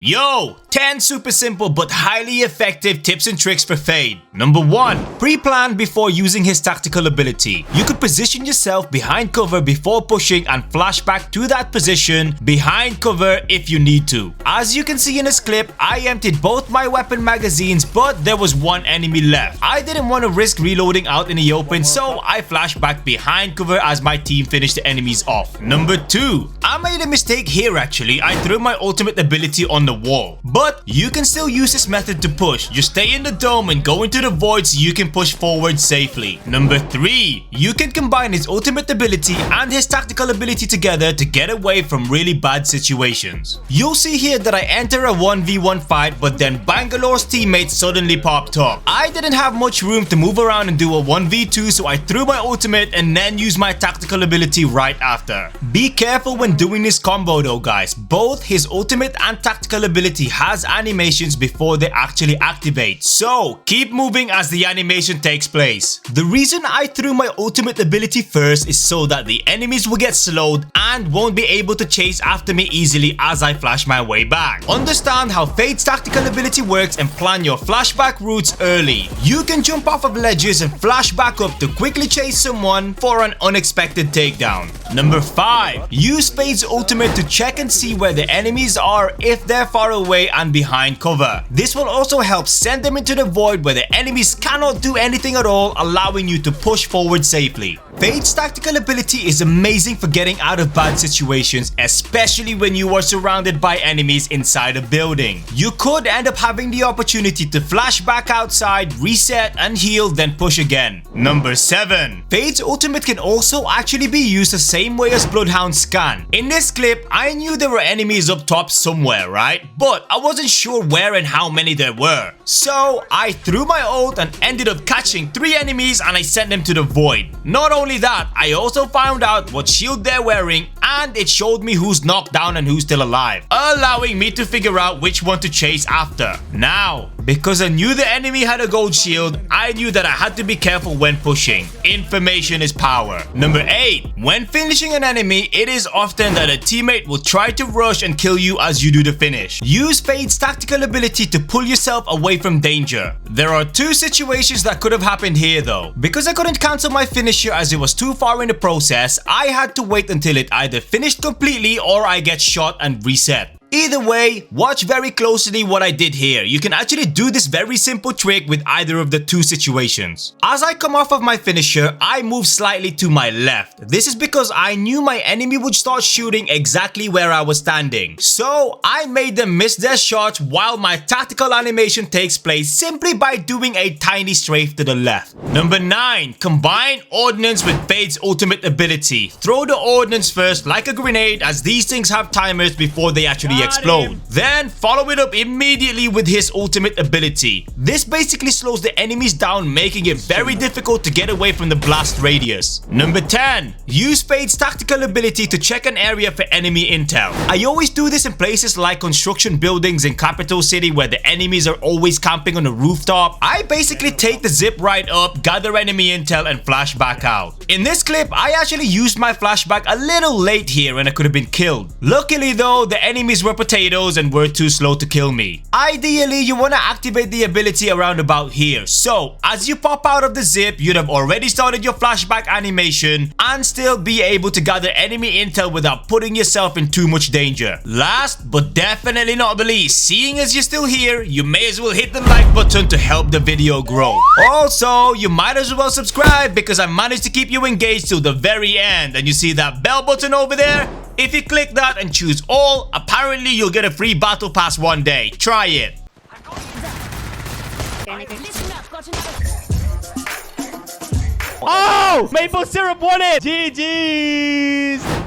Yo, 10 super simple but highly effective tips and tricks for Fade. Number 1. Pre-plan before using his tactical ability. You could position yourself behind cover before pushing and flash back to that position behind cover if you need to. As you can see in this clip, I emptied both my weapon magazines but there was one enemy left. I didn't want to risk reloading out in the open, so I flashed back behind cover as my team finished the enemies off. Number 2. I made a mistake here actually. I threw my ultimate ability on the wall, but you can still use this method to push. Just stay in the dome and go into the void so you can push forward safely. Number 3. You can combine his ultimate ability and his tactical ability together to get away from really bad situations. You'll see here that I enter a 1v1 fight, but then Bangalore's teammates suddenly popped up. I didn't have much room to move around and do a 1v2, so I threw my ultimate and then used my tactical ability right after. Be careful when doing this combo though guys. Both his ultimate and tactical ability has animations before they actually activate, so keep moving as the animation takes place. The reason I threw my ultimate ability first is so that the enemies will get slowed and won't be able to chase after me easily as I flash my way back. Understand how Fade's tactical ability works and plan your flashback routes early. You can jump off of ledges and flash back up to quickly chase someone for an unexpected takedown. Number 5. Use Fade's ultimate to check and see where the enemies are if they're far away and behind cover. This will also help send them into the void where the enemies cannot do anything at all, allowing you to push forward safely. Fade's tactical ability is amazing for getting out of bad situations, especially when you are surrounded by enemies inside a building. You could end up having the opportunity to flash back outside, reset and heal, then push again. Number 7. Fade's ultimate can also actually be used the same way as Bloodhound's scan. In this clip, I knew there were enemies up top somewhere, right? But I wasn't sure where and how many there were. So I threw my ult and ended up catching 3 enemies and I sent them to the void. Not only that, I also found out what shield they're wearing and it showed me who's knocked down and who's still alive, allowing me to figure out which one to chase after. Now, because I knew the enemy had a gold shield, I knew that I had to be careful when pushing. Information is power. Number 8. When finishing an enemy, it is often that a teammate will try to rush and kill you as you do the finish. Use Fade's tactical ability to pull yourself away from danger. There are 2 situations that could have happened here though. Because I couldn't cancel my finisher as it was too far in the process, I had to wait until it either finished completely or I get shot and reset. Either way, watch very closely what I did here. You can actually do this very simple trick with either of the 2 situations. As I come off of my finisher, I move slightly to my left. This is because I knew my enemy would start shooting exactly where I was standing. So I made them miss their shots while my tactical animation takes place simply by doing a tiny strafe to the left. Number 9. Combine Ordnance with Fade's ultimate ability. Throw the Ordnance first like a grenade, as these things have timers before they actually explode. Then follow it up immediately with his ultimate ability. This basically slows the enemies down, making it very difficult to get away from the blast radius. Number 10. Use Fade's tactical ability to check an area for enemy intel. I always do this in places like construction buildings in Capital City where the enemies are always camping on the rooftop. I basically take the zip right up, gather enemy intel and flash back out. In this clip, I actually used my flashback a little late here and I could have been killed. Luckily though, the enemies were potatoes and were too slow to kill me. Ideally, you want to activate the ability around about here. So, as you pop out of the zip, you'd have already started your flashback animation and still be able to gather enemy intel without putting yourself in too much danger. Last, but definitely not the least, seeing as you're still here, you may as well hit the like button to help the video grow. Also, you might as well subscribe because I managed to keep you engaged till the very end. And you see that bell button over there? If you click that and choose all, apparently you'll get a free battle pass one day. Try it. Oh! Maple syrup won it! GG's!